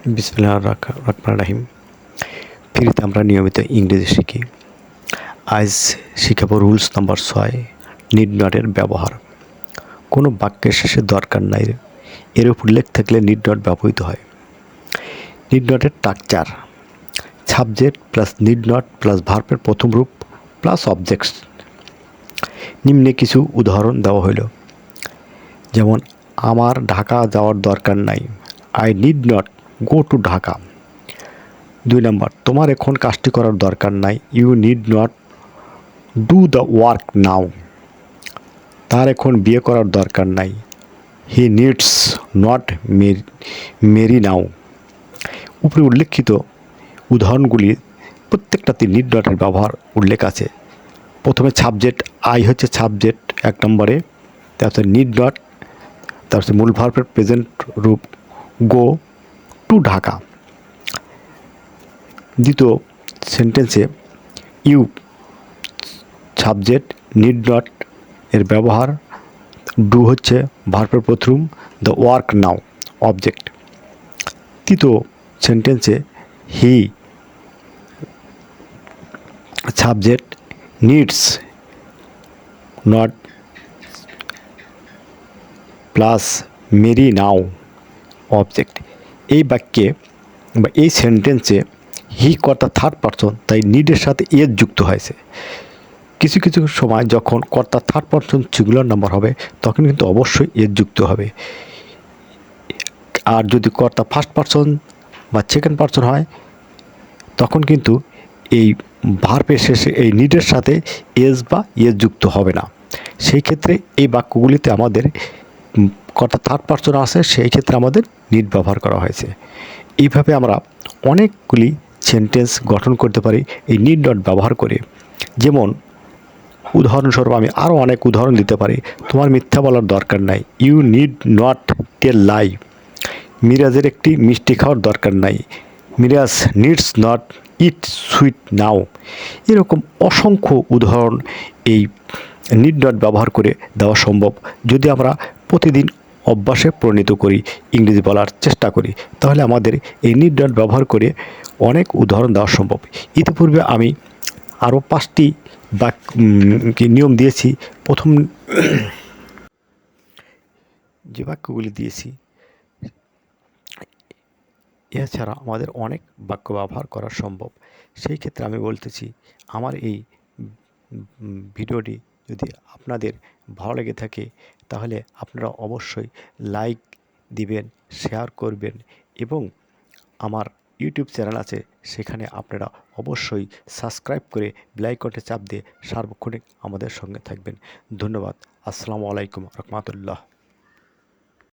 বিসমিল্লাহির রহমানির রহিম। ফ্রিতে আমরা নিয়মিত ইংরেজি শিখি। আজ শিখাবো রুলস নাম্বার 6, নিড নটের ব্যবহার। কোনো বাক্যের শেষে দরকার নাই এর উল্লেখ থাকলে নিড নট ব্যবহৃত হয়। নিড নটের structure: subject plus need not plus ভার্বের প্রথম রূপ প্লাস অবজেক্টস। নিম্নে কিছু উদাহরণ দেওয়া হইল, যেমন আমার ঢাকা যাওয়ার দরকার নাই, I need not go to Dhaka. 2 নম্বর, তোমার এখন কাজটি করার দরকার নাই, you need not do the work now. তার এখন বিয়ে করার দরকার নাই, he needs not marry now. উপরে উল্লেখিত উদাহরণগুলি প্রত্যেকটাতে নিড নটের ব্যবহার উল্লেখ আছে। প্রথমে সাবজেক্ট, আই হচ্ছে সাবজেক্ট 1 নম্বরে, তারপরে নিড নট, তারপরে মূল ভার্বের প্রেজেন্ট রূপ গো টু ঢাকা। দ্বিতীয় সেন্টেন্সে ইউ সাবজেক্ট, নিড নট এর ব্যবহার, ডু হচ্ছে ভার্বের প্রথম, দ্য ওয়ার্ক নাও অবজেক্ট। তৃতীয় সেন্টেন্সে he subject, needs not plus marry now object. এই বাক্যে বা এই সেন্টেন্সে হি কর্তা থার্ড পারসন, তাই নিডের সাথে এস যুক্ত হয়েছে। কিছু কিছু সময় যখন কর্তা থার্ড পারসন সিঙ্গুলার নাম্বার হবে তখন কিন্তু অবশ্যই এস যুক্ত হবে। আর যদি কর্তা ফার্স্ট পারসন বা সেকেন্ড পারসন হয় তখন কিন্তু এই ভার্বের শেষে এই নিডের সাথে এস বা এস যুক্ত হবে না। সেই ক্ষেত্রে এই বাক্যগুলিতে আমাদের কর্তা থার্ড পারসন আছে, সেই ক্ষেত্রে আমাদের নিড ব্যবহার করা হয়েছে। এইভাবে আমরা অনেকগুলি সেন্টেন্স গঠন করতে পারি এই নিড নট ব্যবহার করে। যেমন উদাহরণস্বরূপ আমি আরও অনেক উদাহরণ দিতে পারি। তোমার মিথ্যা বলার দরকার নাই, you need not tell lie. মিরাজের একটি মিষ্টি খাওয়ার দরকার নাই, Miraz needs not eat sweet now. এরকম অসংখ্য উদাহরণ এই নিড নট ব্যবহার করে দেওয়া সম্ভব যদি আমরা প্রতিদিন অভ্যাসে পরিণত করি, ইংরেজি বলার চেষ্টা করি, তাহলে আমাদের এই নিড নট ব্যবহার করে অনেক উদাহরণ দেওয়া সম্ভব। ইতিপূর্বে আমি আরও 5টি নিয়ম দিয়েছি। প্রথম যে বাক্যগুলি দিয়েছি এছাড়া আমাদের অনেক বাক্য ব্যবহার করা সম্ভব। সেই ক্ষেত্রে আমি বলতেছি, আমার এই ভিডিওটি যদি আপনাদের ভালো লেগে থাকে তাহলে আপনারা অবশ্যই লাইক দিবেন, শেয়ার করবেন এবং আমার ইউটিউব চ্যানেল আছে সেখানে আপনারা অবশ্যই সাবস্ক্রাইব করে বেল আইকনটি চাপ দিয়ে সার্বক্ষণিক আমাদের সঙ্গে থাকবেন। ধন্যবাদ। আসসালামু আলাইকুম রহমতুল্লাহ।